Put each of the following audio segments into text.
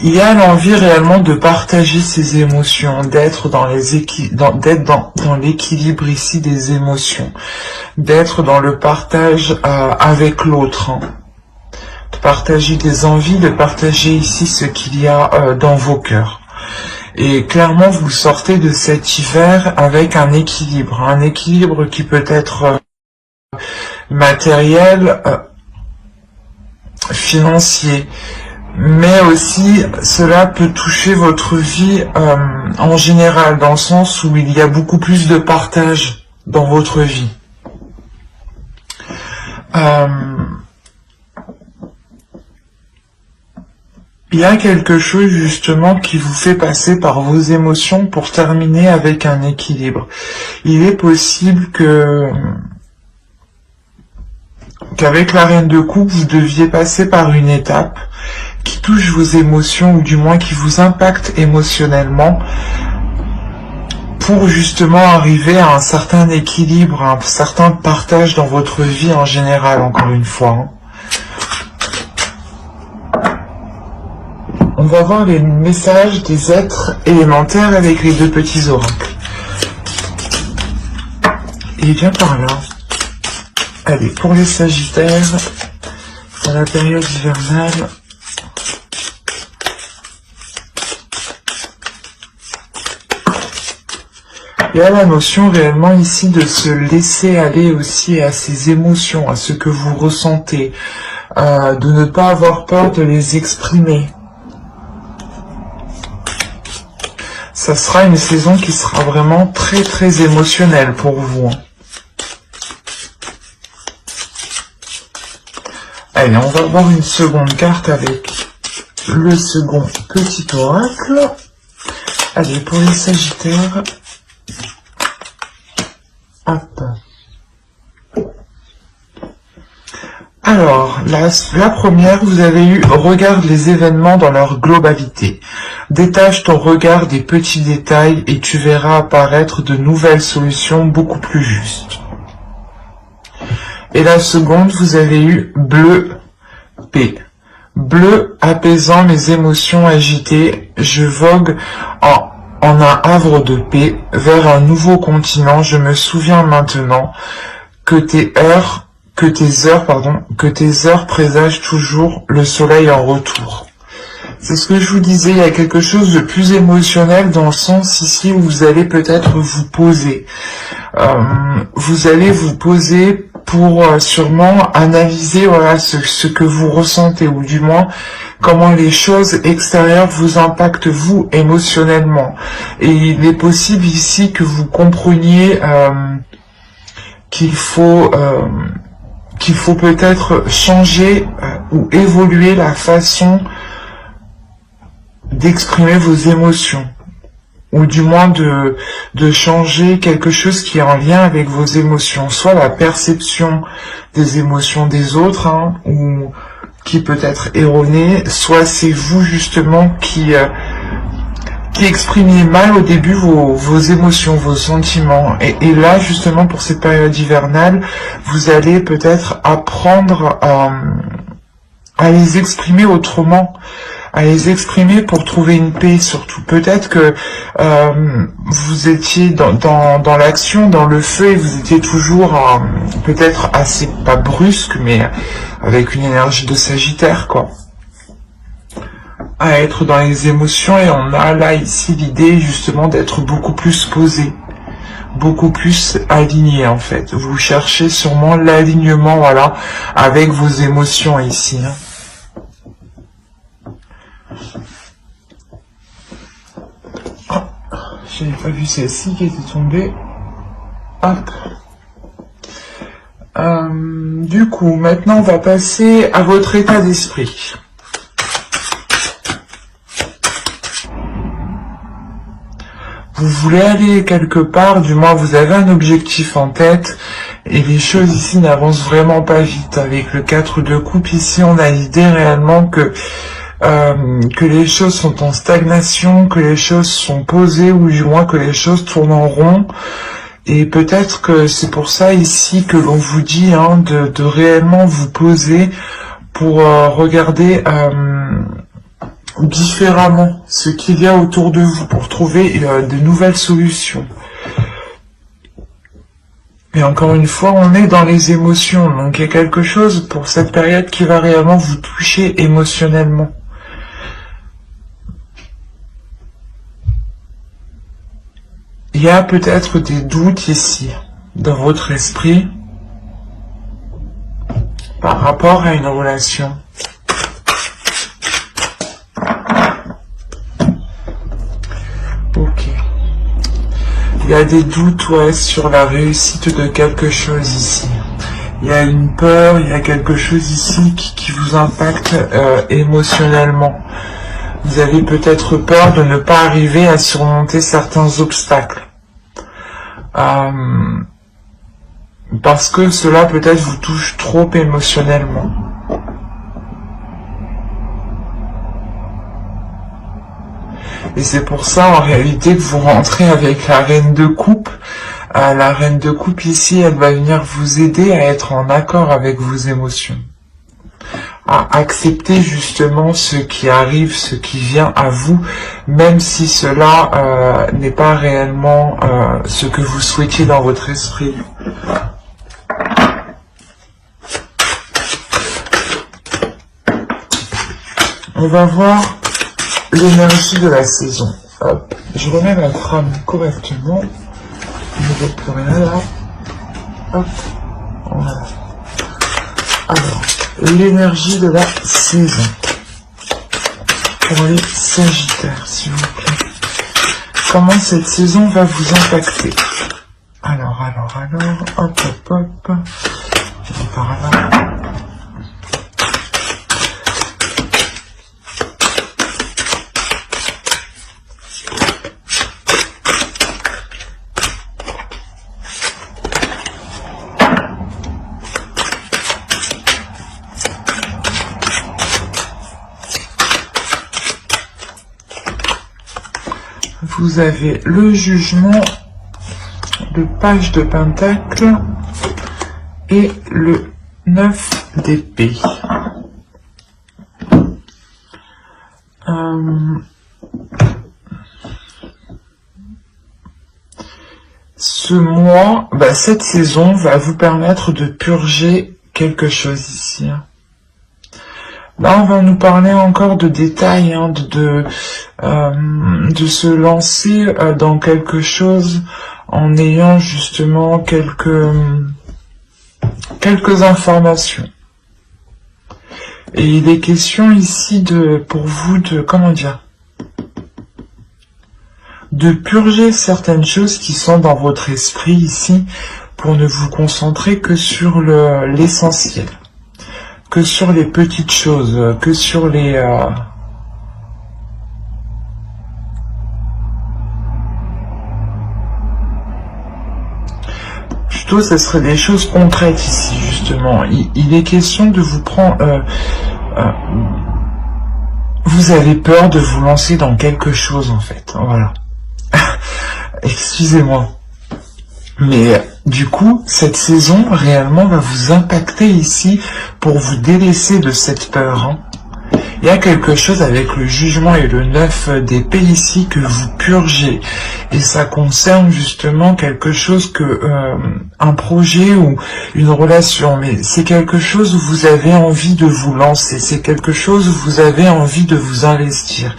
Il y a l'envie réellement de partager ses émotions, d'être dans dans l'équilibre ici des émotions, d'être dans le partage avec l'autre, hein. De partager des envies, de partager ici ce qu'il y a dans vos cœurs. Et clairement, vous sortez de cet hiver avec un équilibre qui peut être matériel, financier, mais aussi cela peut toucher votre vie en général, dans le sens où il y a beaucoup plus de partage dans votre vie. Il y a quelque chose justement qui vous fait passer par vos émotions pour terminer avec un équilibre. Il est possible qu'avec la reine de coupe, vous deviez passer par une étape qui touche vos émotions, ou du moins qui vous impacte émotionnellement, pour justement arriver à un certain équilibre, à un certain partage dans votre vie en général, encore une fois, hein. On va voir les messages des êtres élémentaires avec les deux petits oracles. Et bien par là. Allez, pour les Sagittaires, dans la période hivernale, il y a la notion réellement ici de se laisser aller aussi à ses émotions, à ce que vous ressentez, de ne pas avoir peur de les exprimer. Ça sera une saison qui sera vraiment très très émotionnelle pour vous, hein. Allez, on va voir une seconde carte avec le second petit oracle. Allez, pour les Sagittaires. Hop. Alors, la première, vous avez eu « Regarde les événements dans leur globalité. Détache ton regard des petits détails et tu verras apparaître de nouvelles solutions beaucoup plus justes. » Et la seconde, vous avez eu « Bleu P. Bleu apaisant mes émotions agitées, je vogue en un havre de paix vers un nouveau continent. Je me souviens maintenant que tes heures présagent toujours le soleil en retour. » C'est ce que je vous disais, il y a quelque chose de plus émotionnel dans le sens ici où vous allez peut-être vous poser. Vous allez vous poser pour sûrement analyser voilà ce que vous ressentez, ou du moins comment les choses extérieures vous impactent vous émotionnellement. Et il est possible ici que vous compreniez qu'il faut peut-être changer ou évoluer la façon d'exprimer vos émotions, ou du moins de changer quelque chose qui est en lien avec vos émotions, soit la perception des émotions des autres, hein, ou qui peut être erronée, soit c'est vous justement qui exprimiez mal au début vos émotions, vos sentiments. Et là, justement, pour cette période hivernale, vous allez peut-être apprendre à les exprimer autrement, à les exprimer pour trouver une paix surtout. Peut-être que vous étiez dans l'action, dans le feu, et vous étiez toujours peut-être assez, pas brusque, mais avec une énergie de Sagittaire, quoi. À être dans les émotions, et on a là ici l'idée justement d'être beaucoup plus posé, beaucoup plus aligné en fait. Vous cherchez sûrement l'alignement, voilà, avec vos émotions ici, hein. Je n'ai pas vu celle-ci qui était tombée. Hop. Du coup, maintenant on va passer à votre état d'esprit. Vous voulez aller quelque part, du moins vous avez un objectif en tête, et les choses ici n'avancent vraiment pas vite. Avec le 4 de coupe ici, on a l'idée réellement que les choses sont en stagnation, que les choses sont posées, ou du moins que les choses tournent en rond. Et peut-être que c'est pour ça ici que l'on vous dit hein, de réellement vous poser pour regarder différemment ce qu'il y a autour de vous pour trouver de nouvelles solutions. Et encore une fois, on est dans les émotions, donc il y a quelque chose pour cette période qui va réellement vous toucher émotionnellement. Il y a peut-être des doutes ici, dans votre esprit, par rapport à une relation. Ok. Il y a des doutes, ouais, sur la réussite de quelque chose ici. Il y a une peur, il y a quelque chose ici qui vous impacte émotionnellement. Vous avez peut-être peur de ne pas arriver à surmonter certains obstacles. Parce que cela peut-être vous touche trop émotionnellement. Et c'est pour ça en réalité que vous rentrez avec la reine de coupe. La reine de coupe ici, elle va venir vous aider à être en accord avec vos émotions. À accepter justement ce qui arrive, ce qui vient à vous, même si cela n'est pas réellement ce que vous souhaitiez dans votre esprit. On va voir l'énergie de la saison. Hop, je remets ma trame correctement. Je ne vois plus rien là. Hop, voilà. Alors, l'énergie de la saison. Pour les Sagittaires, s'il vous plaît. Comment cette saison va vous impacter? Alors, hop, je vais par là. Vous avez le jugement, le page de pentacle et le 9 d'épée. Ce mois, cette saison va vous permettre de purger quelque chose ici. Là, on va nous parler encore de détails, de se lancer dans quelque chose en ayant justement quelques informations. Et il est question ici pour vous de purger certaines choses qui sont dans votre esprit ici pour ne vous concentrer que sur l'essentiel. Que sur les petites choses, que sur les... Plutôt, ce serait des choses concrètes ici, justement. Il est question de vous prendre... vous avez peur de vous lancer dans quelque chose, en fait. Voilà. Excusez-moi. Mais du coup, cette saison réellement va vous impacter ici pour vous délaisser de cette peur. Il y a quelque chose avec le jugement et le 9 d'épée ici que vous purgez. Et ça concerne justement quelque chose un projet ou une relation. Mais c'est quelque chose où vous avez envie de vous lancer. C'est quelque chose où vous avez envie de vous investir.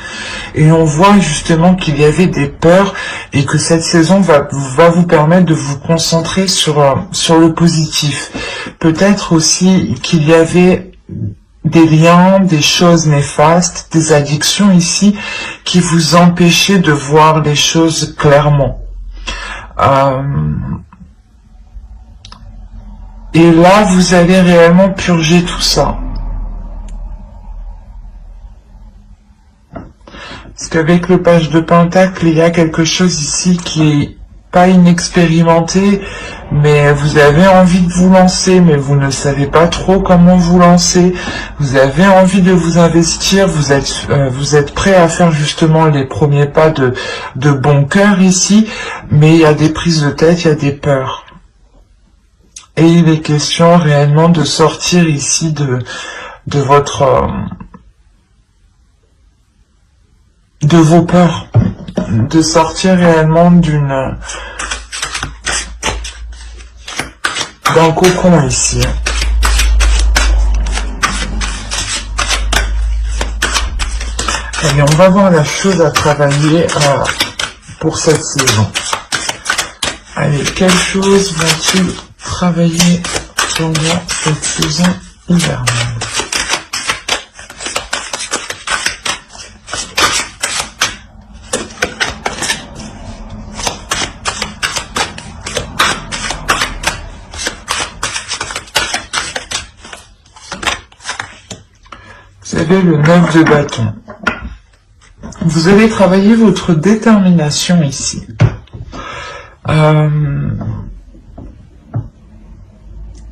Et on voit justement qu'il y avait des peurs et que cette saison va vous permettre de vous concentrer sur le positif. Peut-être aussi qu'il y avait des liens, des choses néfastes, des addictions ici qui vous empêchaient de voir les choses clairement. Et là, vous allez réellement purger tout ça. Parce qu'avec le page de pentacle, il y a quelque chose ici qui est pas inexpérimenté, mais vous avez envie de vous lancer, mais vous ne savez pas trop comment vous lancer. Vous avez envie de vous investir, vous êtes prêt à faire justement les premiers pas de bon cœur ici, mais il y a des prises de tête, il y a des peurs. Et il est question réellement de sortir ici de votre de vos peurs, de sortir réellement d'un cocon ici. Allez, on va voir la chose à travailler pour cette saison. Allez, quelle chose va-t-il travailler pendant cette saison hivernale? Vous avez le 9 de bâton. Vous allez travailler votre détermination ici.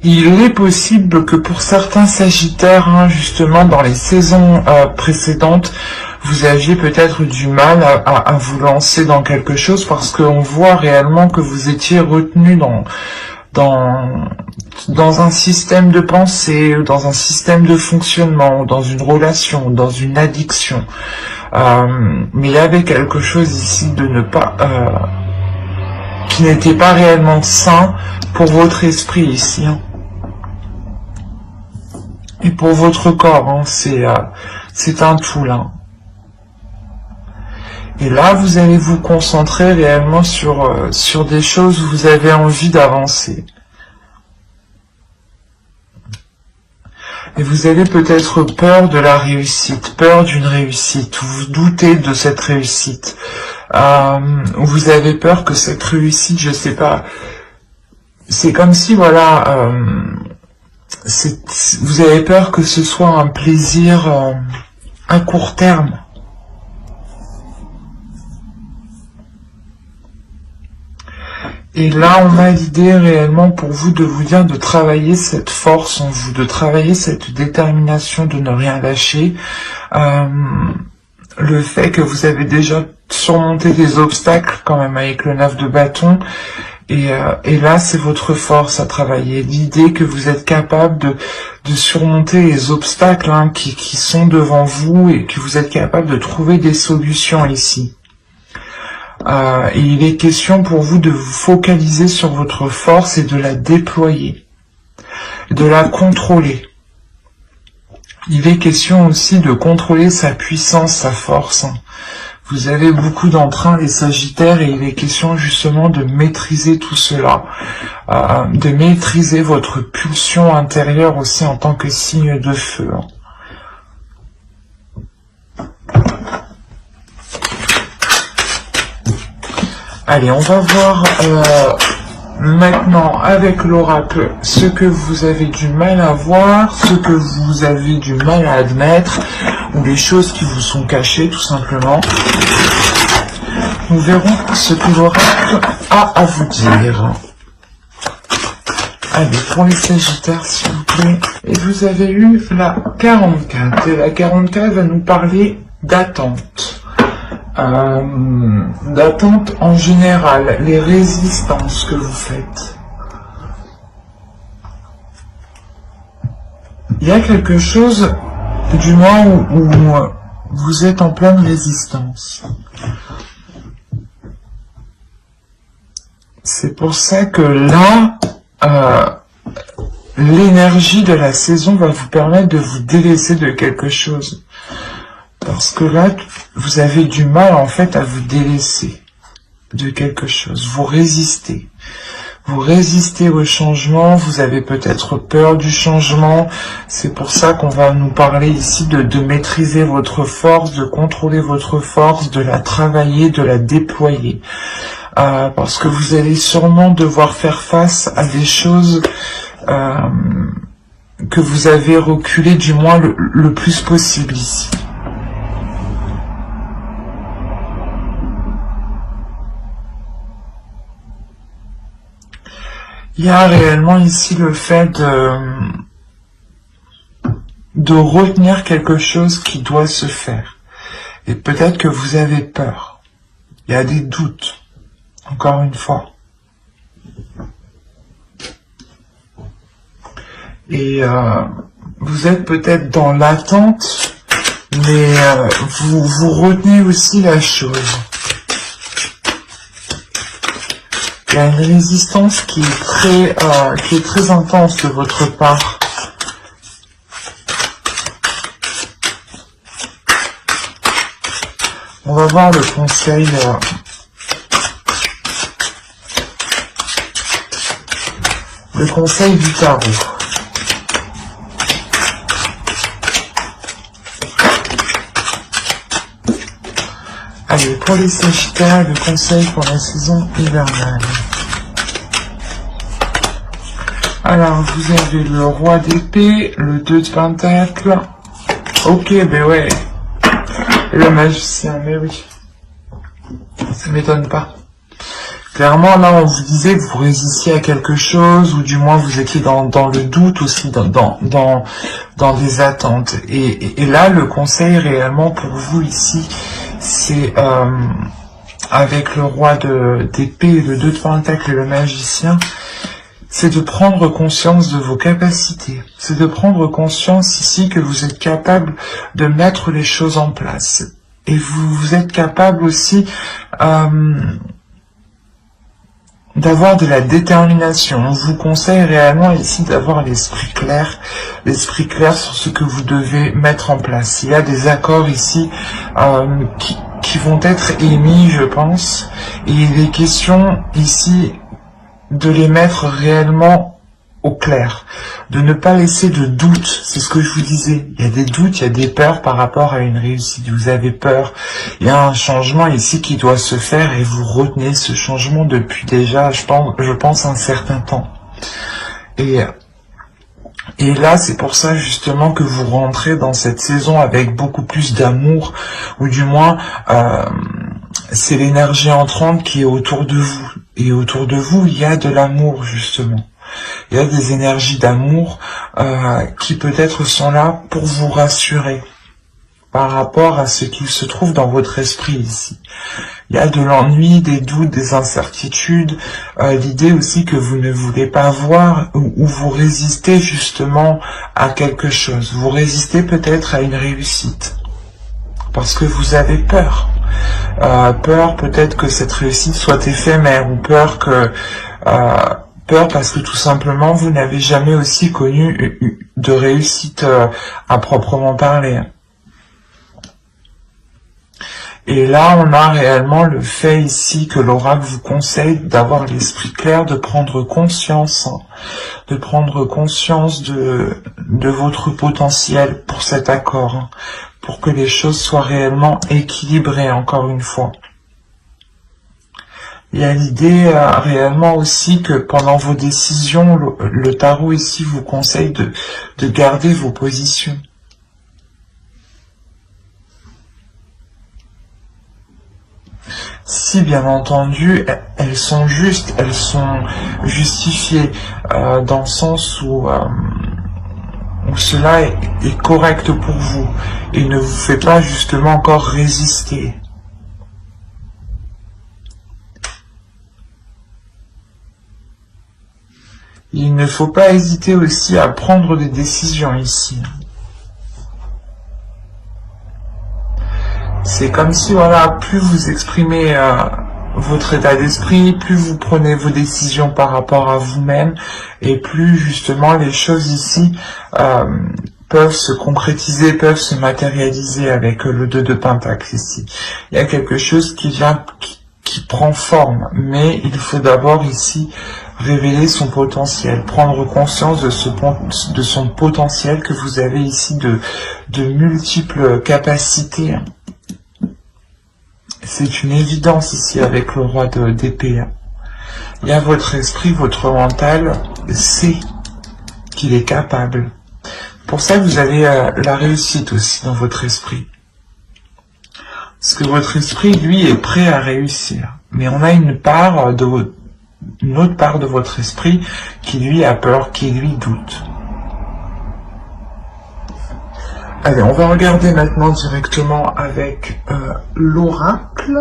Il est possible que pour certains sagittaires, hein, justement dans les saisons précédentes, vous aviez peut-être du mal à vous lancer dans quelque chose parce qu'on voit réellement que vous étiez retenu dans un système de pensée, dans un système de fonctionnement, dans une relation, dans une addiction. Mais il y avait quelque chose ici de ne pas... qui n'était pas réellement sain pour votre esprit ici. Hein. Et pour votre corps, hein, c'est un tout là. Et là, vous allez vous concentrer réellement sur des choses où vous avez envie d'avancer. Et vous avez peut-être peur de la réussite, peur d'une réussite, vous doutez de cette réussite. Vous avez peur que cette réussite, je sais pas, c'est comme si, voilà, vous avez peur que ce soit un plaisir à court terme. Et là, on a l'idée réellement pour vous de vous dire de travailler cette force en vous, de travailler cette détermination de ne rien lâcher. Le fait que vous avez déjà surmonté des obstacles quand même avec le 9 de bâton. Et là, c'est votre force à travailler. L'idée que vous êtes capable de surmonter les obstacles hein, qui sont devant vous et que vous êtes capable de trouver des solutions ici. Et il est question pour vous de vous focaliser sur votre force et de la déployer, de la contrôler. Il est question aussi de contrôler sa puissance, sa force. Vous avez beaucoup d'entrain, les Sagittaires, et il est question justement de maîtriser tout cela, de maîtriser votre pulsion intérieure aussi en tant que signe de feu. Allez, on va voir maintenant avec l'oracle ce que vous avez du mal à voir, ce que vous avez du mal à admettre, ou les choses qui vous sont cachées tout simplement. Nous verrons ce que l'oracle a à vous dire. Allez, pour les Sagittaires, s'il vous plaît. Et vous avez eu la 44. Et la 44 va nous parler d'attente. D'attente en général, les résistances que vous faites. Il y a quelque chose, du moins, où vous êtes en pleine résistance. C'est pour ça que là, l'énergie de la saison va vous permettre de vous délaisser de quelque chose. Parce que là, vous avez du mal en fait à vous délaisser de quelque chose. Vous résistez. Vous résistez au changement, vous avez peut-être peur du changement. C'est pour ça qu'on va nous parler ici de maîtriser votre force, de contrôler votre force, de la travailler, de la déployer. Parce que vous allez sûrement devoir faire face à des choses que vous avez reculées du moins le plus possible ici. Il y a réellement ici le fait de retenir quelque chose qui doit se faire. Et peut-être que vous avez peur. Il y a des doutes. Encore une fois. Et vous êtes peut-être dans l'attente Mais vous retenez aussi la chose. Il y a une résistance qui est très intense de votre part. On va voir le conseil. Le conseil du tarot. Allez, pour les Sagittaires, le conseil pour la saison hivernale. Alors, vous avez le roi d'épée, le 2 de pentacles. Ok, ben ouais. Et le magicien, mais oui. Ça m'étonne pas. Clairement, là, on vous disait que vous résistiez à quelque chose, ou du moins vous étiez dans le doute aussi, dans des attentes. Et là, le conseil réellement pour vous ici, c'est avec le roi d'épée, le 2 de pentacle et le magicien, c'est de prendre conscience de vos capacités. C'est de prendre conscience ici que vous êtes capable de mettre les choses en place. Et vous êtes capable aussi d'avoir de la détermination. On vous conseille réellement ici d'avoir l'esprit clair sur ce que vous devez mettre en place. Il y a des accords ici qui vont être émis, je pense, et il est question ici de les mettre réellement au clair, de ne pas laisser de doute. C'est ce que je vous disais. Il y a des doutes, il y a des peurs par rapport à une réussite. Vous avez peur. Il y a un changement ici qui doit se faire et vous retenez ce changement depuis déjà, je pense un certain temps. Et là, c'est pour ça justement que vous rentrez dans cette saison avec beaucoup plus d'amour, ou du moins, c'est l'énergie entrante qui est autour de vous. Et autour de vous, il y a de l'amour, justement. Il y a des énergies d'amour qui peut-être sont là pour vous rassurer par rapport à ce qu'il se trouve dans votre esprit ici. Il y a de l'ennui, des doutes, des incertitudes, l'idée aussi que vous ne voulez pas voir ou vous résistez justement à quelque chose. Vous résistez peut-être à une réussite parce que vous avez peur. Peur peut-être que cette réussite soit éphémère, ou peur parce que tout simplement vous n'avez jamais aussi connu de réussite à proprement parler. Et là, on a réellement le fait ici que l'oracle vous conseille d'avoir l'esprit clair, de prendre conscience, de votre potentiel pour cet accord, pour que les choses soient réellement équilibrées, encore une fois. Il y a l'idée réellement aussi que pendant vos décisions, le tarot ici vous conseille de garder vos positions. Si bien entendu, elles sont justes, elles sont justifiées, dans le sens où cela est correct pour vous et ne vous fait pas justement encore résister. Il ne faut pas hésiter aussi à prendre des décisions ici. C'est comme si, voilà, plus vous exprimez votre état d'esprit, plus vous prenez vos décisions par rapport à vous-même, et plus justement les choses ici peuvent se concrétiser, peuvent se matérialiser avec le 2 de pentacle ici. Il y a quelque chose qui vient, qui prend forme, mais il faut d'abord ici révéler son potentiel, prendre conscience de son potentiel, que vous avez ici de multiples capacités. C'est une évidence ici avec le roi d'épée. Il y a votre esprit, votre mental sait qu'il est capable. Pour ça, vous avez la réussite aussi dans votre esprit. Parce que votre esprit, lui, est prêt à réussir. Mais on a une autre part de votre esprit qui, lui, a peur, qui, lui, doute. Allez, on va regarder maintenant directement avec l'oracle.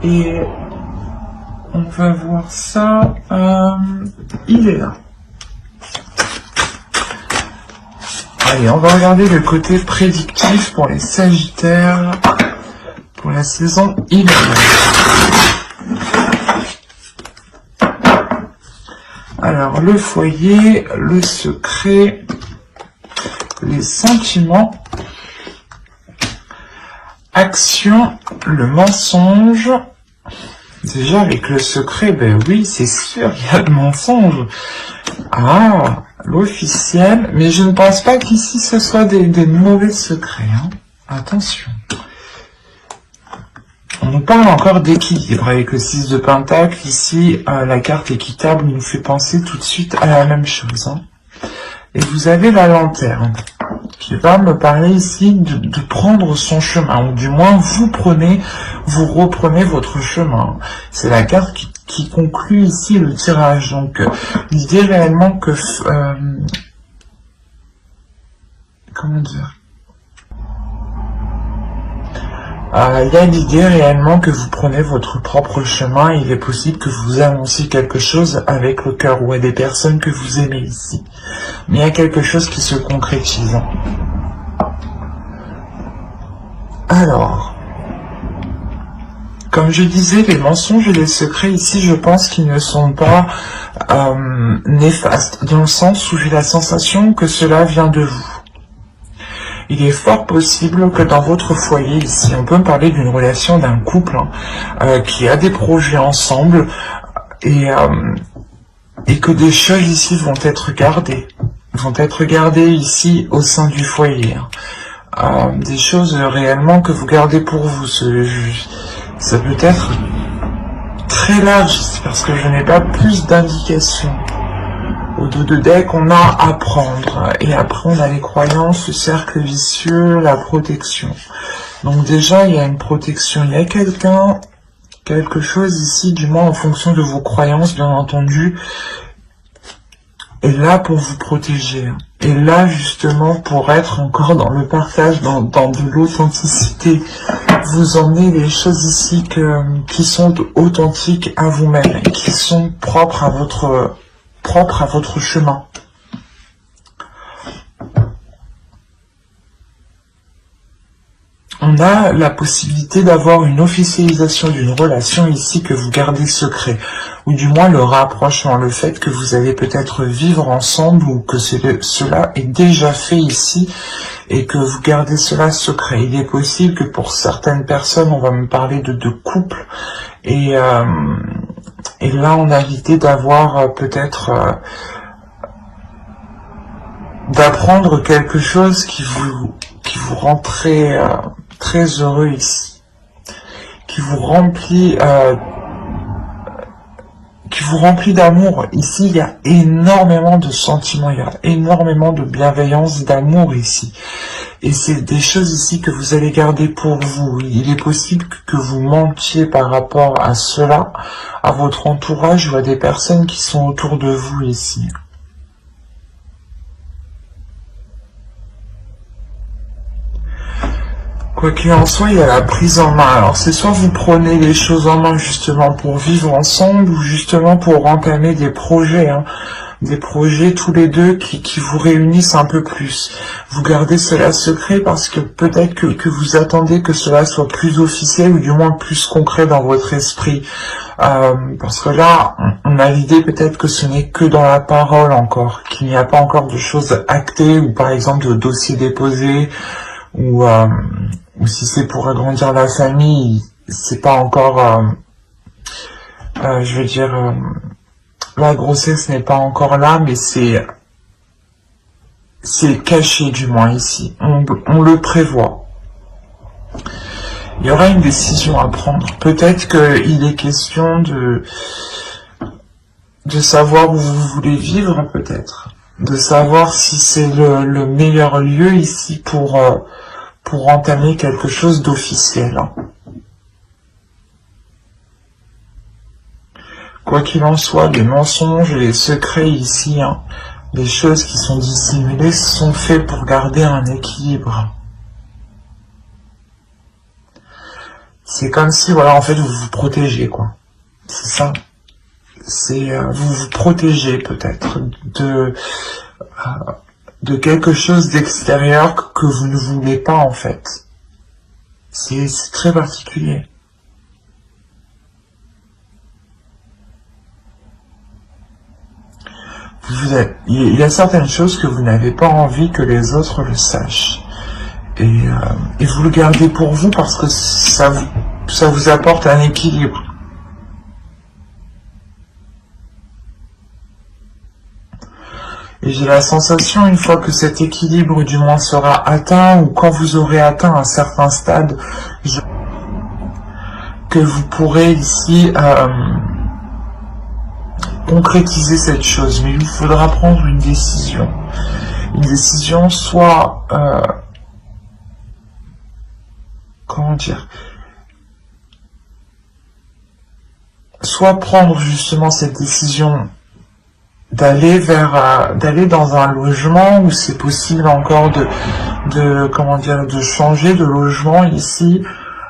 Et on va voir ça. Il est là. Allez, on va regarder le côté prédictif pour les Sagittaires pour la saison hivernale. Alors, le foyer, le secret, les sentiments, action, le mensonge. Déjà, avec le secret, ben oui, c'est sûr, il y a le mensonge. Ah, l'officiel, mais je ne pense pas qu'ici ce soit des mauvais secrets, hein. Attention. On nous parle encore d'équilibre avec le 6 de Pentacle. Ici, la carte équitable nous fait penser tout de suite à la même chose, hein. Et vous avez la lanterne qui va me parler ici de prendre son chemin, ou du moins vous reprenez votre chemin. C'est la carte qui conclut ici le tirage. Donc l'idée réellement que comment dire, il y a l'idée réellement que vous prenez votre propre chemin. Il est possible que vous annonciez quelque chose avec le cœur ou à des personnes que vous aimez ici. Mais il y a quelque chose qui se concrétise. Alors, comme je disais, les mensonges et les secrets ici, je pense qu'ils ne sont pas néfastes, dans le sens où j'ai la sensation que cela vient de vous. Il est fort possible que dans votre foyer ici, on peut me parler d'une relation d'un couple qui a des projets ensemble et que des choses ici vont être gardées ici au sein du foyer. Des choses réellement que vous gardez pour vous. Ça peut être très large ici parce que je n'ai pas plus d'indications. Au dos de deck, on a à prendre. Et après, on a les croyances, le cercle vicieux, la protection. Donc déjà, il y a une protection. Il y a quelque chose ici, du moins en fonction de vos croyances, bien entendu, est là pour vous protéger. Et là, justement, pour être encore dans le partage, dans de l'authenticité. Vous emmenez les choses ici qui sont authentiques à vous-même, qui sont propres à votre chemin. On a la possibilité d'avoir une officialisation d'une relation ici que vous gardez secret, ou du moins le rapprochement, le fait que vous allez peut-être vivre ensemble ou que cela est déjà fait ici et que vous gardez cela secret. Il est possible que pour certaines personnes, on va me parler de couple et là on a l'idée d'avoir peut-être d'apprendre quelque chose qui vous rend très heureux ici, qui vous remplit d'amour. Ici, il y a énormément de sentiments, il y a énormément de bienveillance, d'amour ici. Et c'est des choses ici que vous allez garder pour vous. Il est possible que vous mentiez par rapport à cela, à votre entourage ou à des personnes qui sont autour de vous ici. Quoi qu'il en soit, il y a la prise en main. Alors c'est soit vous prenez les choses en main justement pour vivre ensemble ou justement pour entamer des projets, des projets tous les deux qui vous réunissent un peu plus. Vous gardez cela secret parce que peut-être que vous attendez que cela soit plus officiel ou du moins plus concret dans votre esprit. Parce que là, on a l'idée peut-être que ce n'est que dans la parole encore, qu'il n'y a pas encore de choses actées ou par exemple de dossiers déposés ou si c'est pour agrandir la famille, c'est pas encore, je veux dire, la grossesse n'est pas encore là, mais c'est caché du moins ici, on le prévoit. Il y aura une décision à prendre, peut-être qu'il est question de savoir où vous voulez vivre peut-être, de savoir si c'est le meilleur lieu ici pour entamer quelque chose d'officiel. Quoi qu'il en soit, les mensonges et les secrets ici, les choses qui sont dissimulées, sont faits pour garder un équilibre. C'est comme si, voilà, en fait, vous vous protégez, quoi. C'est ça. C'est, vous vous protégez, peut-être, de quelque chose d'extérieur que vous ne voulez pas en fait. C'est très particulier. Il y a certaines choses que vous n'avez pas envie que les autres le sachent. Et vous le gardez pour vous parce que ça vous apporte un équilibre. Et j'ai la sensation, une fois que cet équilibre du moins sera atteint, ou quand vous aurez atteint un certain stade, que vous pourrez ici concrétiser cette chose. Mais il vous faudra prendre une décision. Une décision soit... comment dire, soit prendre justement cette décision d'aller dans un logement où c'est possible encore de changer de logement ici,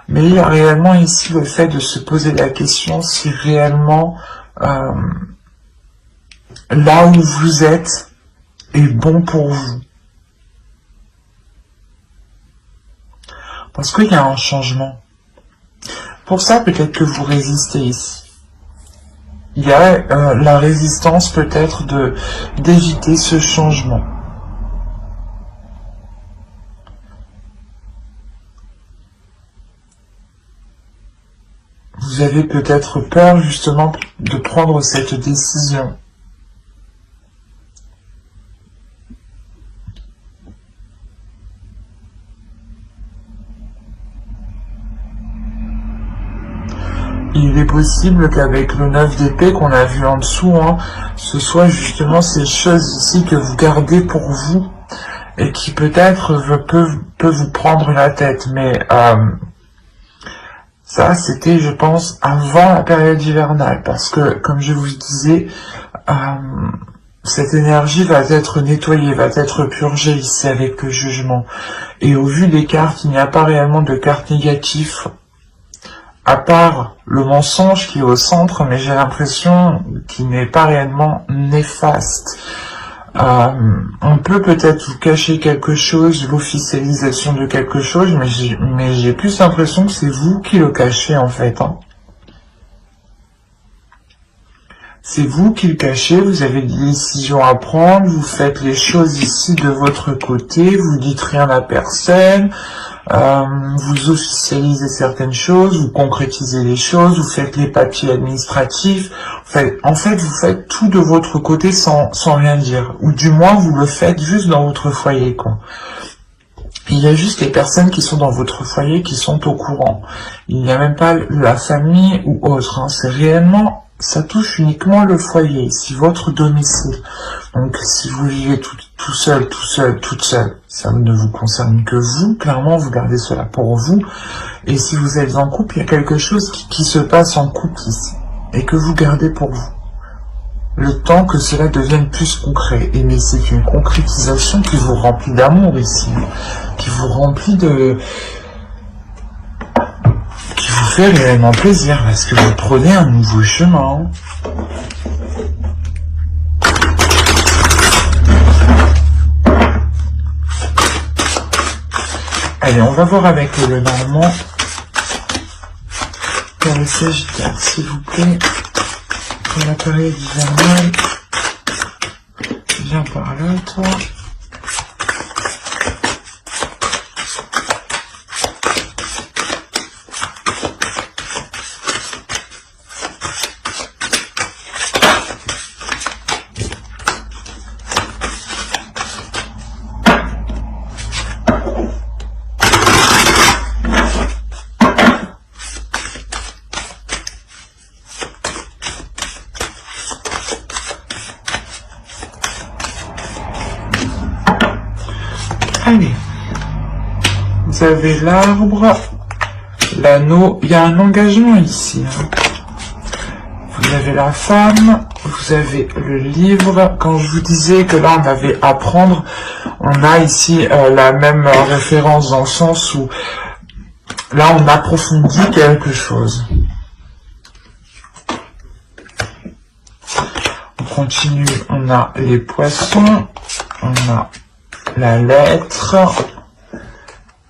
mais il y a réellement ici le fait de se poser la question si réellement là où vous êtes est bon pour vous. Parce qu'il y a un changement. Pour ça, peut-être que vous résistez ici. Il y a la résistance peut-être d'éviter ce changement. Vous avez peut-être peur justement de prendre cette décision. Il est possible qu'avec le 9 d'épée qu'on a vu en dessous, ce soit justement ces choses ici que vous gardez pour vous et qui peut-être peut vous prendre la tête. Mais ça, c'était, je pense, avant la période hivernale. Parce que, comme je vous disais, cette énergie va être nettoyée, va être purgée ici avec le jugement. Et au vu des cartes, il n'y a pas réellement de cartes négatives, à part le mensonge qui est au centre, mais j'ai l'impression qu'il n'est pas réellement néfaste. On peut peut-être vous cacher quelque chose, l'officialisation de quelque chose, mais j'ai plus l'impression que c'est vous qui le cachez en fait. C'est vous qui le cachez, vous avez des décisions à prendre, vous faites les choses ici de votre côté, vous dites rien à personne, vous officialisez certaines choses, vous concrétisez les choses, vous faites les papiers administratifs, en fait vous faites tout de votre côté sans rien dire, ou du moins vous le faites juste dans votre foyer, quoi. Il y a juste les personnes qui sont dans votre foyer qui sont au courant. Il n'y a même pas la famille ou autre, c'est réellement... Ça touche uniquement le foyer, ici, votre domicile. Donc, si vous vivez tout seul, toute seule, ça ne vous concerne que vous. Clairement, vous gardez cela pour vous. Et si vous êtes en couple, il y a quelque chose qui se passe en couple ici. Et que vous gardez pour vous. Le temps que cela devienne plus concret. Et mais c'est une concrétisation qui vous remplit d'amour ici. Qui vous remplit de... vous fait réellement plaisir parce que vous prenez un nouveau chemin. Allez, on va voir avec le Normand. Pour le Sagittaire, s'il vous plaît. Pour la période hivernale. Viens par là, toi. Allez, vous avez l'arbre, l'anneau, il y a un engagement ici. Vous avez la femme, vous avez le livre. Quand je vous disais que là on avait à prendre, on a ici la même référence dans le sens où là on approfondit quelque chose. On continue, on a les poissons, on a la lettre.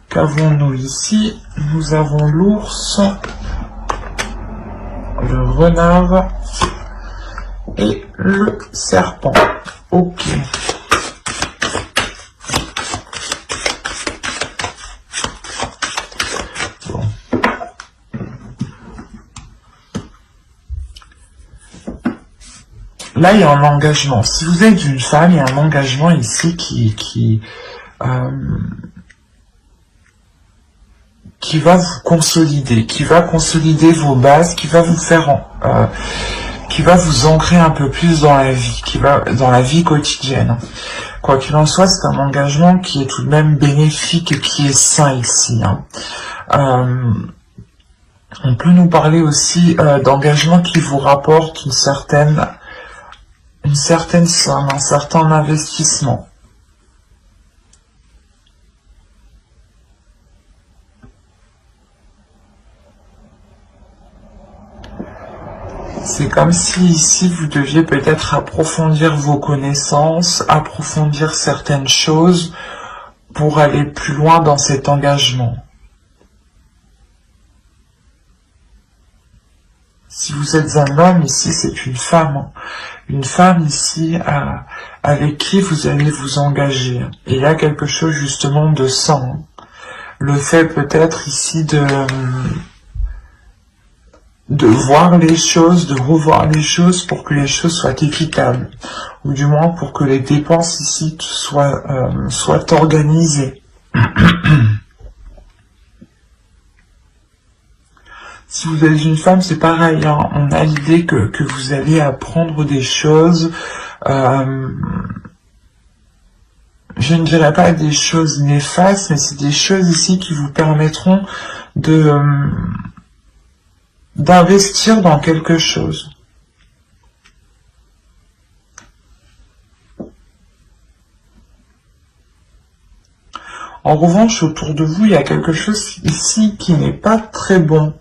Qu'avons-nous ici? Nous avons l'ours, le renard et le serpent. Ok. Bon. Là, il y a un engagement. Si vous êtes une femme, il y a un engagement ici qui va vous consolider, qui va consolider vos bases, qui va vous faire, qui va vous ancrer un peu plus dans la vie, dans la vie quotidienne. Quoi qu'il en soit, c'est un engagement qui est tout de même bénéfique et qui est sain ici. On peut nous parler aussi d'engagement qui vous rapporte une certaine somme, un certain investissement. C'est comme si ici vous deviez peut-être approfondir vos connaissances, approfondir certaines choses pour aller plus loin dans cet engagement. Si vous êtes un homme, ici c'est une femme. Une femme ici avec qui vous allez vous engager. Et il y a quelque chose justement de sain. Le fait peut-être ici de voir les choses, de revoir les choses pour que les choses soient équitables. Ou du moins pour que les dépenses ici soient organisées. Si vous êtes une femme, c'est pareil, hein. On a l'idée que vous allez apprendre des choses, je ne dirais pas des choses néfastes, mais c'est des choses ici qui vous permettront d'investir dans quelque chose. En revanche, autour de vous, il y a quelque chose ici qui n'est pas très bon.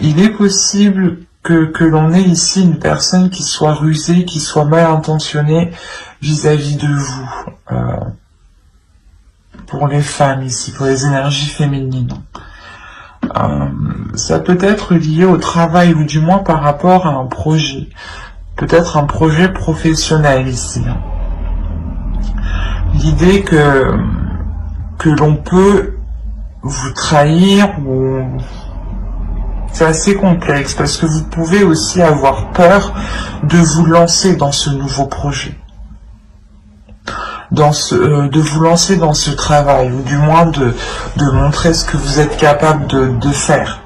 Il est possible que l'on ait ici une personne qui soit rusée, qui soit mal intentionnée vis-à-vis de vous. Pour les femmes ici, pour les énergies féminines. Ça peut être lié au travail, ou du moins par rapport à un projet. Peut-être un projet professionnel ici. L'idée que l'on peut vous trahir ou... C'est assez complexe parce que vous pouvez aussi avoir peur de vous lancer dans ce nouveau projet, de vous lancer dans ce travail, ou du moins de montrer ce que vous êtes capable de faire.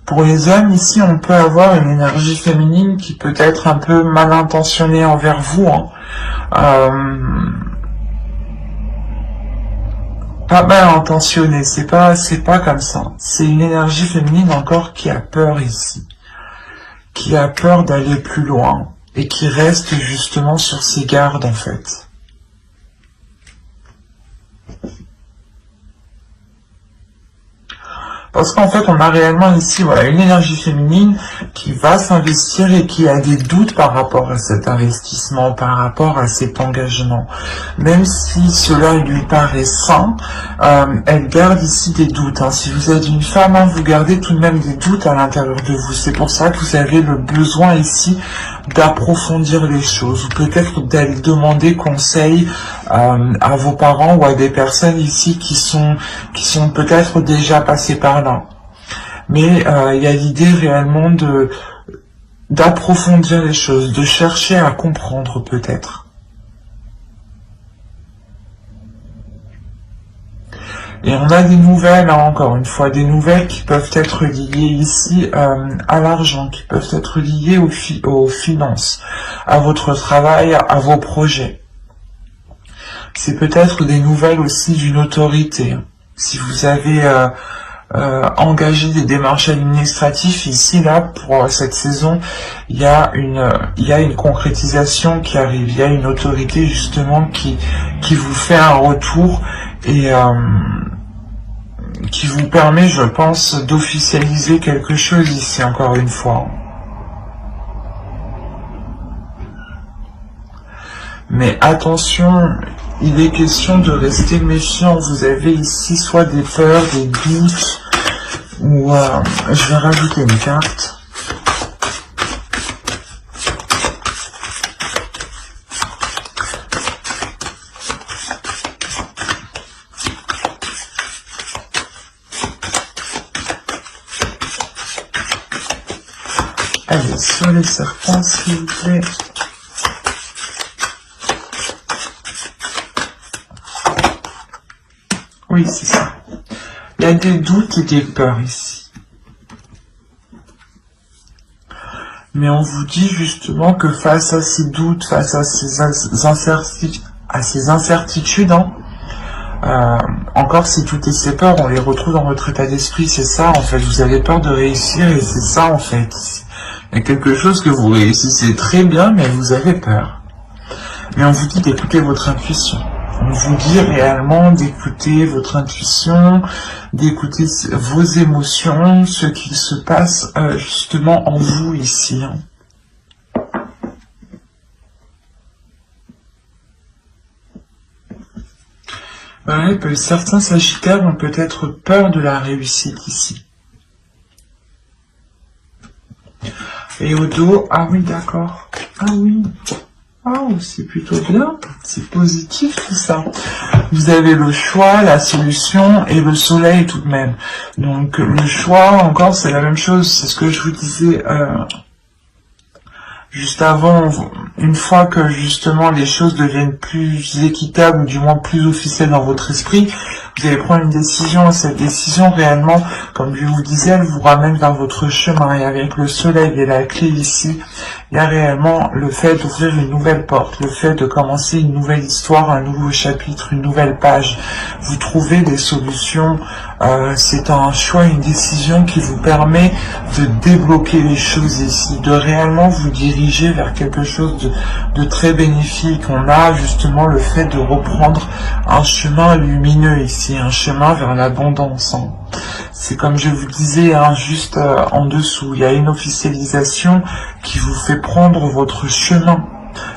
Pour les hommes, ici, on peut avoir une énergie féminine qui peut être un peu mal intentionnée envers vous, hein. Pas mal intentionné, c'est pas comme ça. C'est une énergie féminine encore qui a peur ici. Qui a peur d'aller plus loin. Et qui reste justement sur ses gardes en fait. Parce qu'en fait, on a réellement ici une énergie féminine qui va s'investir et qui a des doutes par rapport à cet investissement, par rapport à cet engagement. Même si cela lui paraît sain, elle garde ici des doutes. Hein. Si vous êtes une femme, hein, vous gardez tout de même des doutes à l'intérieur de vous. C'est pour ça que vous avez le besoin ici d'approfondir les choses, ou peut-être d'aller demander conseil à vos parents ou à des personnes ici qui sont peut-être déjà passées par là. Mais il y a l'idée réellement d'approfondir les choses, de chercher à comprendre peut-être. Et on a des nouvelles, hein, encore une fois, des nouvelles qui peuvent être liées ici à l'argent, qui peuvent être liées aux finances, à votre travail, à vos projets. C'est peut-être des nouvelles aussi d'une autorité. Si vous avez engagé des démarches administratives, ici, là, pour cette saison, il y a une concrétisation qui arrive. Il y a une autorité, justement, qui vous fait un retour et qui vous permet, je pense, d'officialiser quelque chose ici, encore une fois. Mais attention, il est question de rester méfiant. Vous avez ici soit des peurs, des doutes, ou je vais rajouter une carte. Allez, sur les serpents, s'il vous plaît. Oui, c'est ça. Il y a des doutes et des peurs ici. Mais on vous dit justement que face à ces doutes, face à ces incertitudes, encore si toutes ces peurs, on les retrouve dans votre état d'esprit, c'est ça en fait. Vous avez peur de réussir et c'est ça en fait. Il y a quelque chose que vous réussissez très bien, mais vous avez peur. Mais on vous dit d'écouter votre intuition. On vous dit réellement d'écouter votre intuition, d'écouter vos émotions, ce qui se passe justement en vous ici. Ouais, certains sagittaires ont peut-être peur de la réussite ici. Et au dos, ah oui, d'accord. Ah oui. Oh, c'est plutôt bien. C'est positif tout ça. Vous avez le choix, la solution et le soleil tout de même. Donc le choix, encore, c'est la même chose. C'est ce que je vous disais juste avant. Une fois que justement les choses deviennent plus équitables, ou du moins plus officielles dans votre esprit, vous allez prendre une décision, et cette décision réellement, comme je vous disais, elle vous ramène vers votre chemin, et avec le soleil et la clé ici, il y a réellement le fait d'ouvrir une nouvelle porte, le fait de commencer une nouvelle histoire, un nouveau chapitre, une nouvelle page. Vous trouvez des solutions, c'est un choix, une décision qui vous permet de débloquer les choses ici, de réellement vous diriger vers quelque chose de très bénéfique. On a justement le fait de reprendre un chemin lumineux ici, un chemin vers l'abondance. C'est comme je vous disais, juste en dessous, il y a une officialisation qui vous fait prendre votre chemin,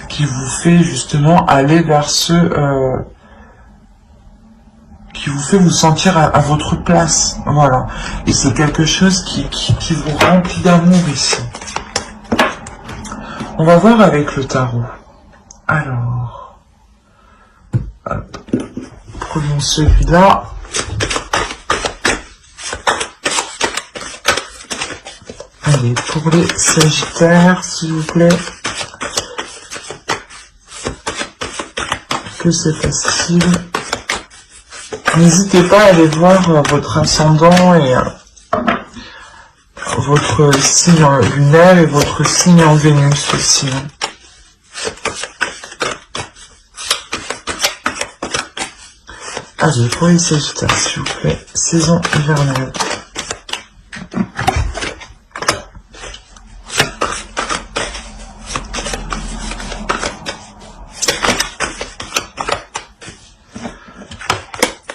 qui vous fait justement aller vers qui vous fait vous sentir à votre place, voilà. Et c'est quelque chose qui vous remplit d'amour ici. On va voir avec le tarot. Alors, hop, prenons celui-là. Allez, pour les sagittaires, s'il vous plaît. Que c'est facile. N'hésitez pas à aller voir votre ascendant et votre signe lunaire et votre signe en Vénus aussi. Allez, pour les sagittaires, s'il vous plaît, saison hivernale.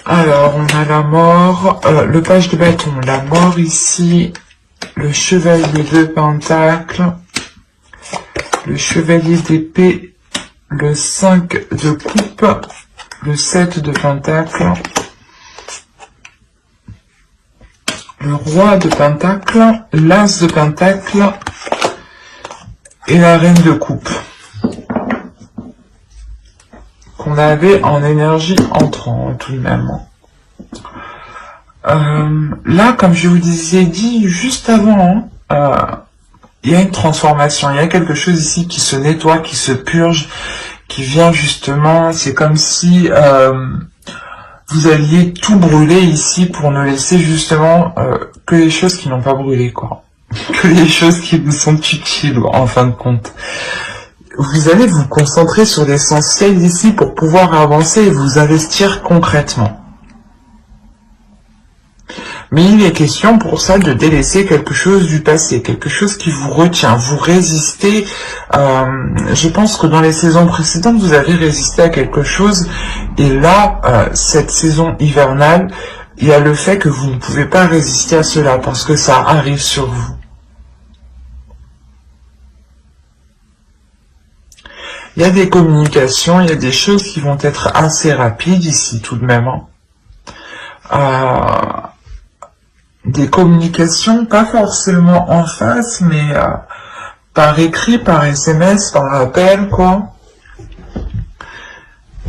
Alors, on a la mort, le page de bâton, la mort ici, le chevalier de pentacle, le chevalier d'épée, le 5 de coupe, le 7 de pentacle, le roi de pentacle, l'as de pentacle et la reine de coupe. Qu'on avait en énergie entrant tout de même. Là, comme je vous disais dit juste avant, il y a une transformation, il y a quelque chose ici qui se nettoie, qui se purge, qui vient justement, c'est comme si vous alliez tout brûler ici pour ne laisser justement que les choses qui n'ont pas brûlé, quoi. Que les choses qui vous sont utiles, en fin de compte. Vous allez vous concentrer sur l'essentiel ici pour pouvoir avancer et vous investir concrètement. Mais il est question pour ça de délaisser quelque chose du passé, quelque chose qui vous retient, vous résistez. Je pense que dans les saisons précédentes, vous avez résisté à quelque chose. Et là, cette saison hivernale, il y a le fait que vous ne pouvez pas résister à cela parce que ça arrive sur vous. Il y a des communications, il y a des choses qui vont être assez rapides ici tout de même. Des communications, pas forcément en face, mais par écrit, par SMS, par appel, quoi.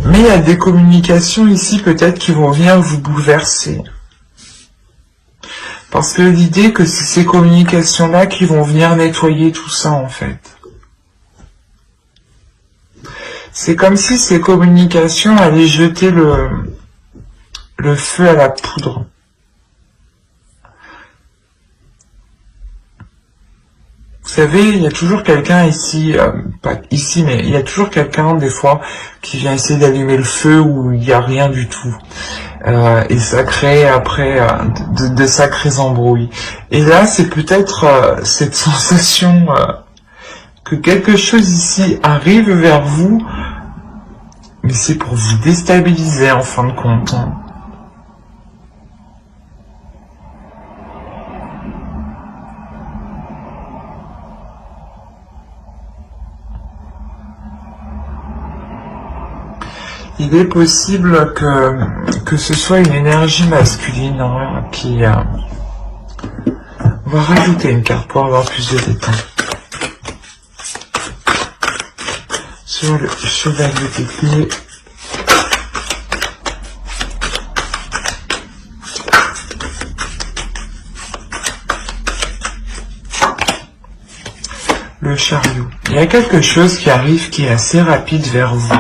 Mais il y a des communications ici peut-être qui vont venir vous bouleverser. Parce que l'idée que c'est ces communications-là qui vont venir nettoyer tout ça en fait. C'est comme si ces communications allaient jeter le feu à la poudre. Vous savez, il y a toujours quelqu'un ici, pas ici, mais il y a toujours quelqu'un des fois qui vient essayer d'allumer le feu où il n'y a rien du tout. Et ça crée après de sacrés embrouilles. Et là, c'est peut-être cette sensation que quelque chose ici arrive vers vous, mais c'est pour vous déstabiliser en fin de compte. Il est possible que ce soit une énergie masculine qui... On va rajouter une carte pour avoir plus de détails. Sur le chevalier d'épée. Le chariot. Il y a quelque chose qui arrive qui est assez rapide vers vous.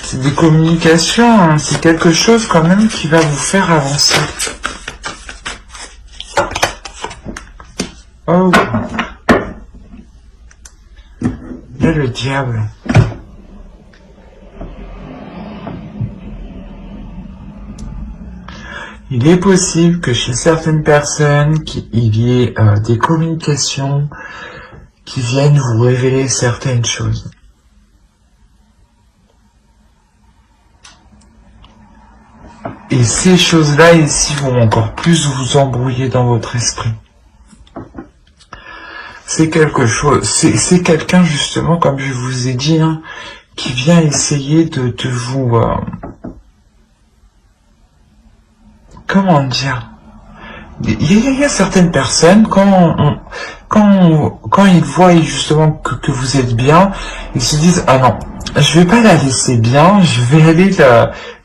C'est des communications, c'est quelque chose quand même qui va vous faire avancer. Oh, il y a le diable. Il est possible que chez certaines personnes, il y ait des communications qui viennent vous révéler certaines choses. Et ces choses-là ici vont encore plus vous embrouiller dans votre esprit. C'est quelque chose, c'est quelqu'un justement, comme je vous ai dit, qui vient essayer de vous... comment dire? Il y a certaines personnes, quand ils voient justement que vous êtes bien, ils se disent « Ah non, je vais pas la laisser bien, je vais aller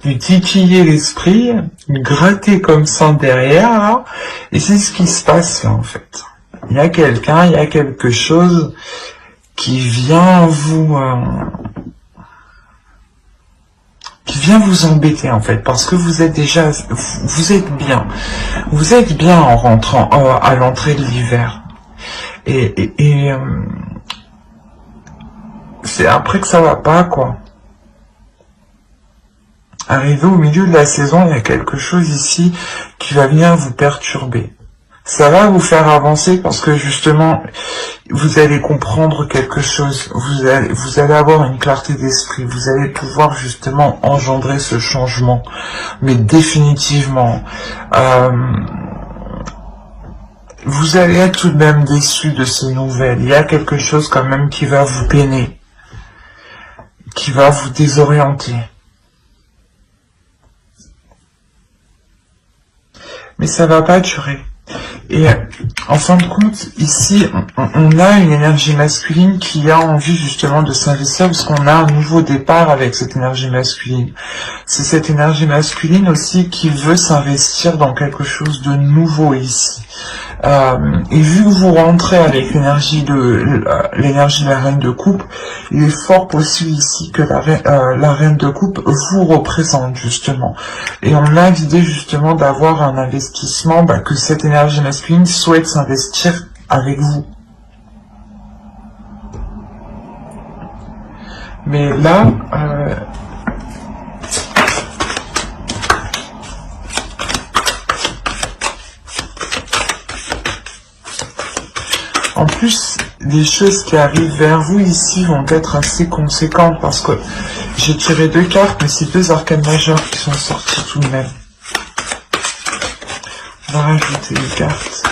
lui titiller l'esprit, lui gratter comme ça derrière, là. » Et c'est ce qui se passe là en fait. Il y a quelqu'un, il y a quelque chose qui vient vous... qui vient vous embêter en fait, parce que vous êtes déjà, vous êtes bien en rentrant à l'entrée de l'hiver, et c'est après que ça va pas quoi. Arrivé au milieu de la saison, il y a quelque chose ici qui va venir vous perturber. Ça va vous faire avancer parce que justement, vous allez comprendre quelque chose, vous allez avoir une clarté d'esprit, vous allez pouvoir justement engendrer ce changement, mais définitivement. Vous allez être tout de même déçu de ces nouvelles, il y a quelque chose quand même qui va vous peiner, qui va vous désorienter. Mais ça va pas durer. Et en fin de compte, ici, on a une énergie masculine qui a envie justement de s'investir parce qu'on a un nouveau départ avec cette énergie masculine. C'est cette énergie masculine aussi qui veut s'investir dans quelque chose de nouveau ici. Et vu que vous rentrez avec l'énergie de la reine de coupe, il est fort possible ici que la reine de coupe vous représente justement. Et on a l'idée justement d'avoir un investissement, que cette énergie masculine souhaite s'investir avec vous. Mais là, en plus, les choses qui arrivent vers vous ici vont être assez conséquentes parce que j'ai tiré 2 cartes, mais c'est 2 arcanes majeures qui sont sorties tout de même. On va rajouter les cartes.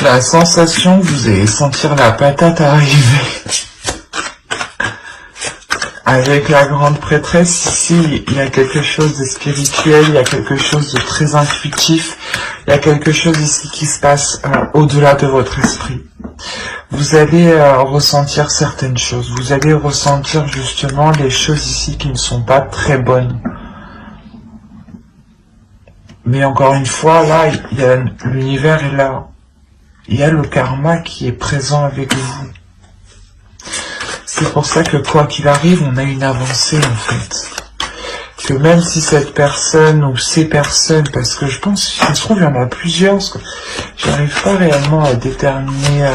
La sensation que vous allez sentir la patate arriver. Avec la grande prêtresse, ici, il y a quelque chose de spirituel, il y a quelque chose de très intuitif, il y a quelque chose ici qui se passe au-delà de votre esprit. Vous allez ressentir certaines choses, vous allez ressentir justement les choses ici qui ne sont pas très bonnes. Mais encore une fois, là, l'univers est là. Il y a le karma qui est présent avec vous. C'est pour ça que quoi qu'il arrive, on a une avancée en fait. Que même si cette personne ou ces personnes, parce que je pense, si ça se trouve, il y en a plusieurs, parce que j'arrive pas réellement à déterminer...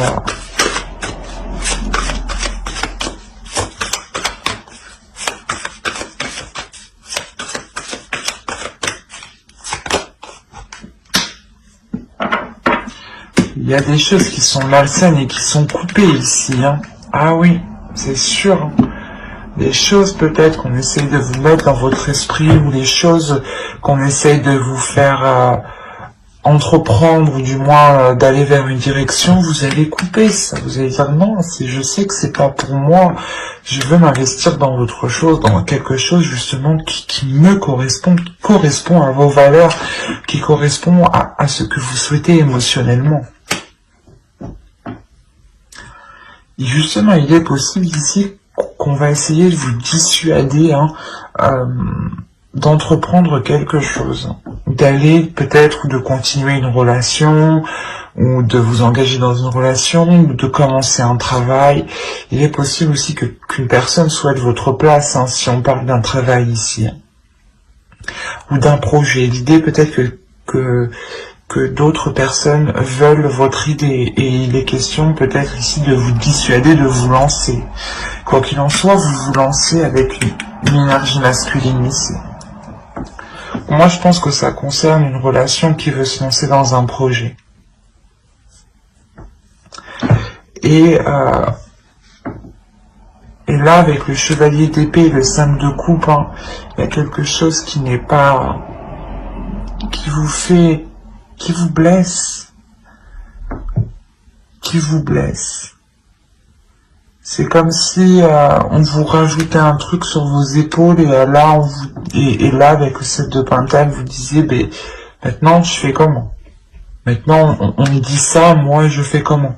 Il y a des choses qui sont malsaines et qui sont coupées ici. Hein. Ah oui, c'est sûr. Des choses peut-être qu'on essaye de vous mettre dans votre esprit ou des choses qu'on essaye de vous faire entreprendre ou du moins d'aller vers une direction, vous allez couper ça. Vous allez dire non, je sais que c'est pas pour moi. Je veux m'investir dans autre chose, dans quelque chose justement qui me correspond, qui correspond à vos valeurs, qui correspond à ce que vous souhaitez émotionnellement. Et justement, il est possible ici qu'on va essayer de vous dissuader d'entreprendre quelque chose, d'aller peut-être ou de continuer une relation, ou de vous engager dans une relation, ou de commencer un travail. Il est possible aussi qu'une personne souhaite votre place, hein, si on parle d'un travail ici, ou d'un projet. L'idée peut-être que d'autres personnes veulent votre idée, et il est question peut-être ici de vous dissuader de vous lancer. Quoi qu'il en soit, vous vous lancez avec une énergie masculine ici. Moi, je pense que ça concerne une relation qui veut se lancer dans un projet. Et là, avec le chevalier d'épée et le 5 de coupe, hein, il y a quelque chose qui n'est pas... qui vous blesse. Qui vous blesse. C'est comme si on vous rajoutait un truc sur vos épaules et là, là avec le 7 de Pentacle, vous disiez, ben, maintenant je fais comment? Maintenant on me dit ça, moi je fais comment?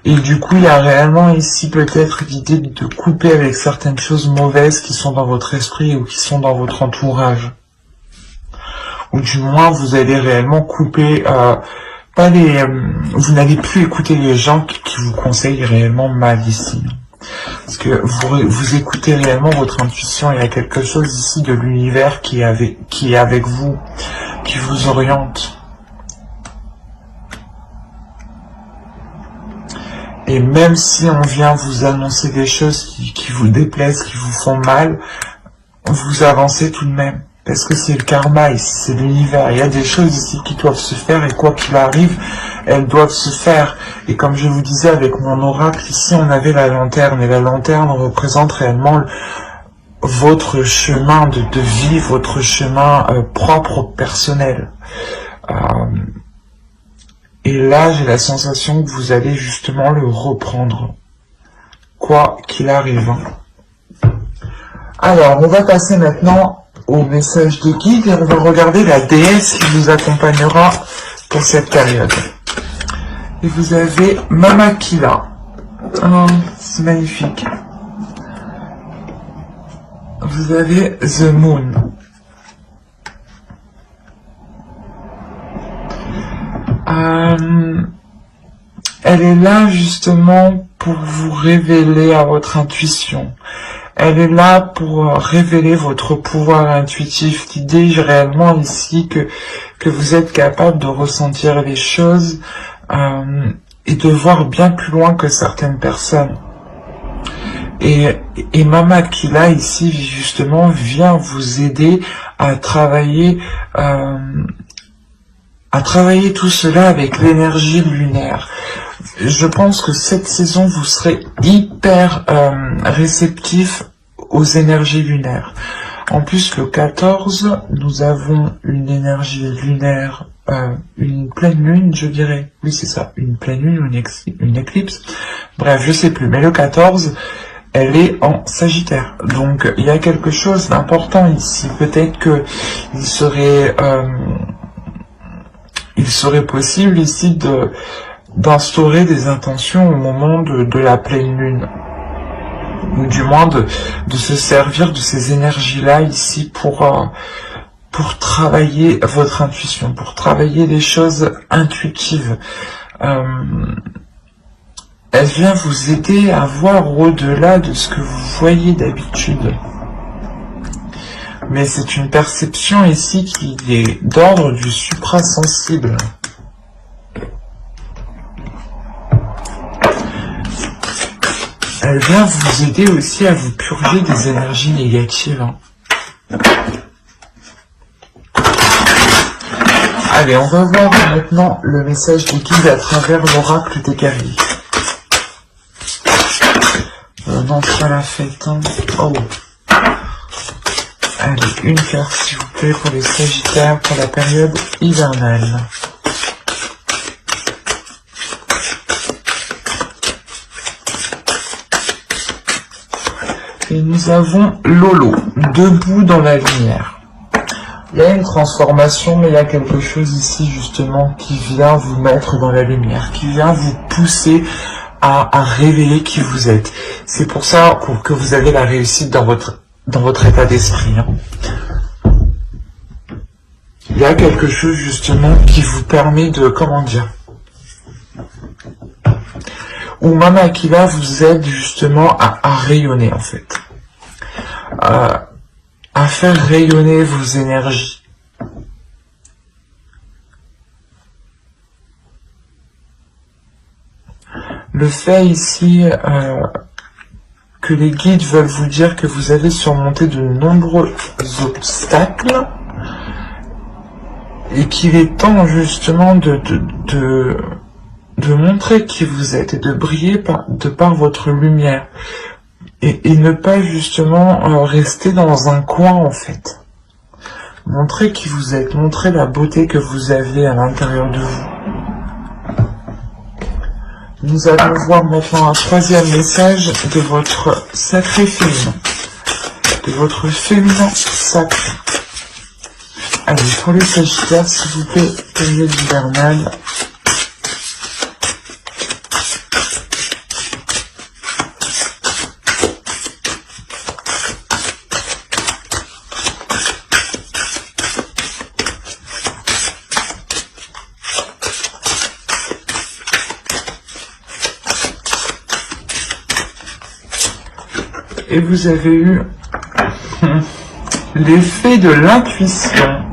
Et du coup, il y a réellement ici peut-être l'idée de couper avec certaines choses mauvaises qui sont dans votre esprit ou qui sont dans votre entourage. Ou du moins, vous allez réellement couper... vous n'allez plus écouter les gens qui vous conseillent réellement mal ici. Parce que vous écoutez réellement votre intuition. Il y a quelque chose ici de l'univers qui est avec vous, qui vous oriente. Et même si on vient vous annoncer des choses qui vous déplaisent, qui vous font mal, vous avancez tout de même. Parce que c'est le karma ici, c'est l'univers. Il y a des choses ici qui doivent se faire et quoi qu'il arrive, elles doivent se faire. Et comme je vous disais avec mon oracle, ici on avait la lanterne. Et la lanterne représente réellement votre chemin de vie, votre chemin propre, personnel. Et là, j'ai la sensation que vous allez justement le reprendre. Quoi qu'il arrive. Alors, on va passer maintenant au message de guide et on va regarder la déesse qui vous accompagnera pour cette période. Et vous avez Mamakila. Oh, c'est magnifique. Vous avez The Moon. Elle est là justement pour vous révéler à votre intuition. Elle est là pour révéler votre pouvoir intuitif. L'idée réellement ici que vous êtes capable de ressentir les choses et de voir bien plus loin que certaines personnes. Et Mama Kila ici justement vient vous aider à travailler tout cela avec l'énergie lunaire. Je pense que cette saison vous serez hyper réceptif aux énergies lunaires. En plus, le 14, nous avons une énergie lunaire, une pleine lune, je dirais. Oui, c'est ça, une pleine lune ou une éclipse. Bref, je sais plus. Mais le 14, elle est en Sagittaire. Donc, il y a quelque chose d'important ici. Peut-être que il serait possible ici d'instaurer des intentions au moment de la pleine lune. Ou du moins de se servir de ces énergies-là ici pour travailler votre intuition, pour travailler les choses intuitives. Elle vient vous aider à voir au-delà de ce que vous voyez d'habitude. Mais c'est une perception ici qui est d'ordre du suprasensible. Elle vient vous aider aussi à vous purger des énergies négatives. Allez, on va voir maintenant le message des guides à travers l'oracle des guerriers. Non, c'est pas la fête, hein. Oh. Allez, une carte s'il vous plaît pour les Sagittaires pour la période hivernale. Et nous avons Lolo, debout dans la lumière. Il y a une transformation, mais il y a quelque chose ici justement qui vient vous mettre dans la lumière, qui vient vous pousser à révéler qui vous êtes. C'est pour ça que vous avez la réussite dans votre état d'esprit. Il y a quelque chose justement qui vous permet de, comment dire, où Mama Kila vous aide justement à rayonner en fait, à faire rayonner vos énergies. Le fait ici que les guides veulent vous dire que vous avez surmonté de nombreux obstacles et qu'il est temps justement de montrer qui vous êtes et de briller de par votre lumière et ne pas justement rester dans un coin en fait. Montrez qui vous êtes, montrez la beauté que vous avez à l'intérieur de vous. Nous allons voir maintenant un troisième message de votre sacré féminin, de votre féminin sacré. Allez, pour les Sagittaires, s'il vous plaît, période hivernale. Et vous avez eu l'effet de l'intuition.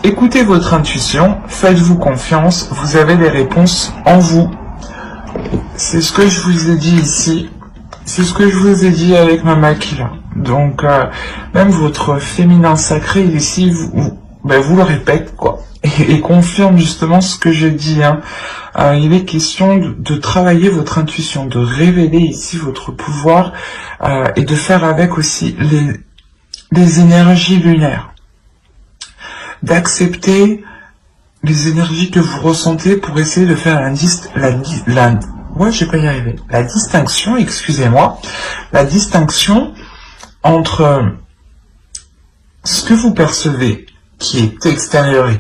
Écoutez votre intuition, faites-vous confiance, vous avez les réponses en vous. C'est ce que je vous ai dit ici, c'est ce que je vous ai dit avec Mama Kila. Donc, même votre féminin sacré ici, vous le répète, quoi, et confirme justement ce que je dis. Il est question de travailler votre intuition, de révéler ici votre pouvoir et de faire avec aussi les énergies lunaires. D'accepter les énergies que vous ressentez pour essayer de faire la distinction, excusez-moi, la distinction entre ce que vous percevez qui est extérieur et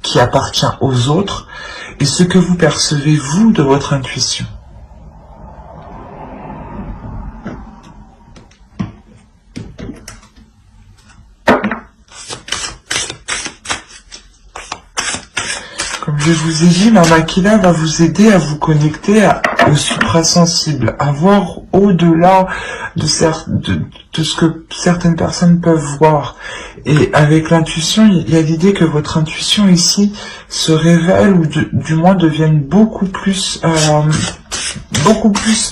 qui appartient aux autres et ce que vous percevez vous de votre intuition. Comme je vous ai dit, Mama Kila va vous aider à vous connecter au suprasensible, à voir au-delà de ce que certaines personnes peuvent voir. Et avec l'intuition, il y a l'idée que votre intuition ici se révèle ou du moins devienne beaucoup plus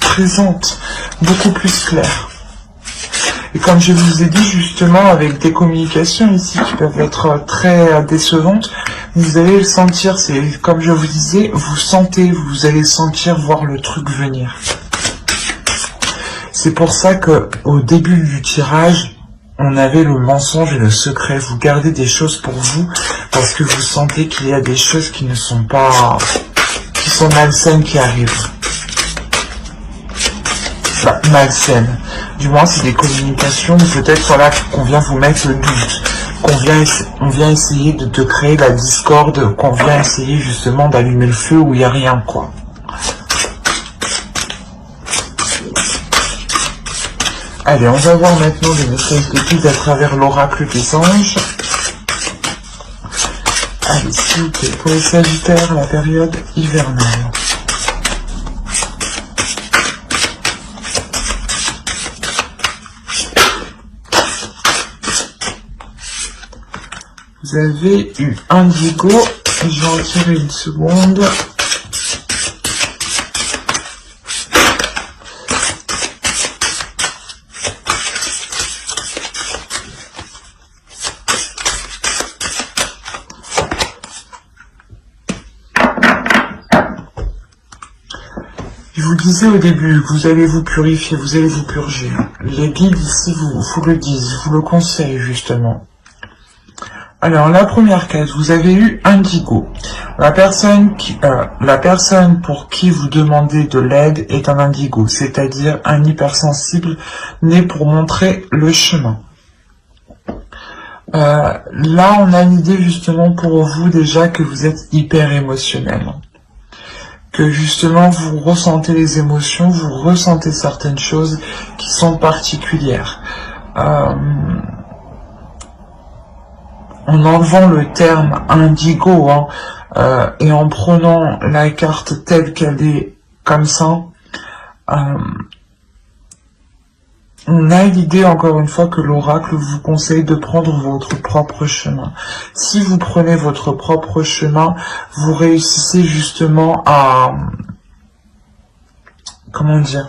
présente, beaucoup plus claire. Et comme je vous ai dit justement, avec des communications ici qui peuvent être très décevantes, vous allez le sentir, c'est comme je vous disais, vous allez sentir voir le truc venir. C'est pour ça que au début du tirage, on avait le mensonge et le secret. Vous gardez des choses pour vous parce que vous sentez qu'il y a des choses qui ne sont pas, qui sont malsaines qui arrivent. Enfin, malsaines. Du moins, c'est des communications, peut-être voilà, qu'on vient vous mettre le doute, on vient essayer de créer la discorde, qu'on vient essayer justement d'allumer le feu où il n'y a rien, quoi. Allez, on va voir maintenant les messages de guide à travers l'oracle des anges. Allez, s'il vous plaît, pour les Sagittaires, la période hivernale. Vous avez eu Indigo, et je vais en tirer une seconde. Je vous disais au début, vous allez vous purifier, vous allez vous purger. Les guides ici vous le disent, vous le conseillent justement. Alors, la première case, vous avez eu Indigo. La personne pour qui vous demandez de l'aide est un Indigo, c'est-à-dire un hypersensible né pour montrer le chemin. Là, on a l'idée justement pour vous déjà que vous êtes hyper émotionnel. Que justement vous ressentez les émotions, vous ressentez certaines choses qui sont particulières. En enlevant le terme indigo et en prenant la carte telle qu'elle est comme ça, on a l'idée encore une fois que l'oracle vous conseille de prendre votre propre chemin. Si vous prenez votre propre chemin, vous réussissez justement à, comment dire,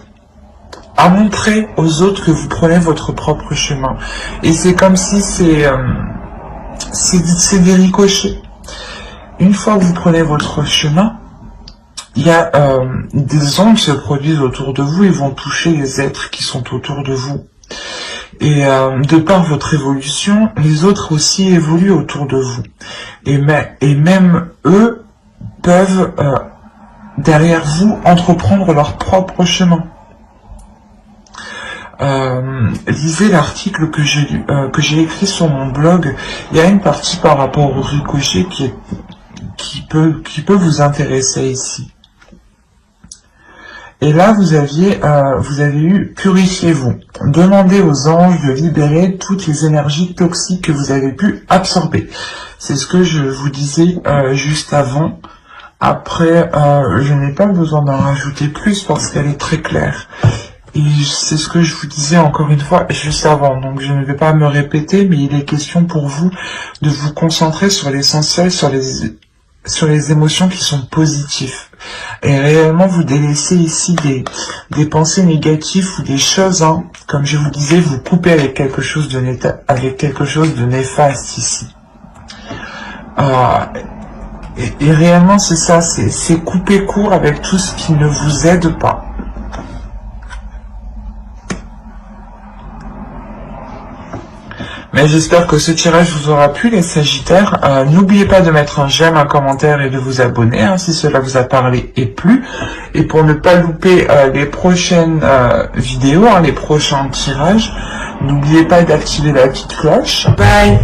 à montrer aux autres que vous prenez votre propre chemin. Et c'est comme si c'est des ricochets. Une fois que vous prenez votre chemin, il y a des ondes qui se produisent autour de vous et vont toucher les êtres qui sont autour de vous. Et de par votre évolution, les autres aussi évoluent autour de vous. Et même eux peuvent, derrière vous, entreprendre leur propre chemin. Lisez l'article que j'ai écrit sur mon blog. Il y a une partie par rapport au ricochet qui peut vous intéresser ici. Et là, vous avez eu purifiez-vous. Demandez aux anges de libérer toutes les énergies toxiques que vous avez pu absorber. C'est ce que je vous disais juste avant. Après, je n'ai pas besoin d'en rajouter plus parce qu'elle est très claire. Et c'est ce que je vous disais encore une fois juste avant. Donc je ne vais pas me répéter, mais il est question pour vous de vous concentrer sur l'essentiel, sur les émotions qui sont positives. Et réellement, vous délaissez ici des pensées négatives ou des choses, comme je vous disais, vous coupez avec quelque chose de néfaste ici. Et réellement, c'est ça, c'est couper court avec tout ce qui ne vous aide pas. Mais j'espère que ce tirage vous aura plu, les Sagittaires. N'oubliez pas de mettre un j'aime, un commentaire et de vous abonner si cela vous a parlé et plu. Et pour ne pas louper les prochaines vidéos, les prochains tirages, n'oubliez pas d'activer la petite cloche. Bye!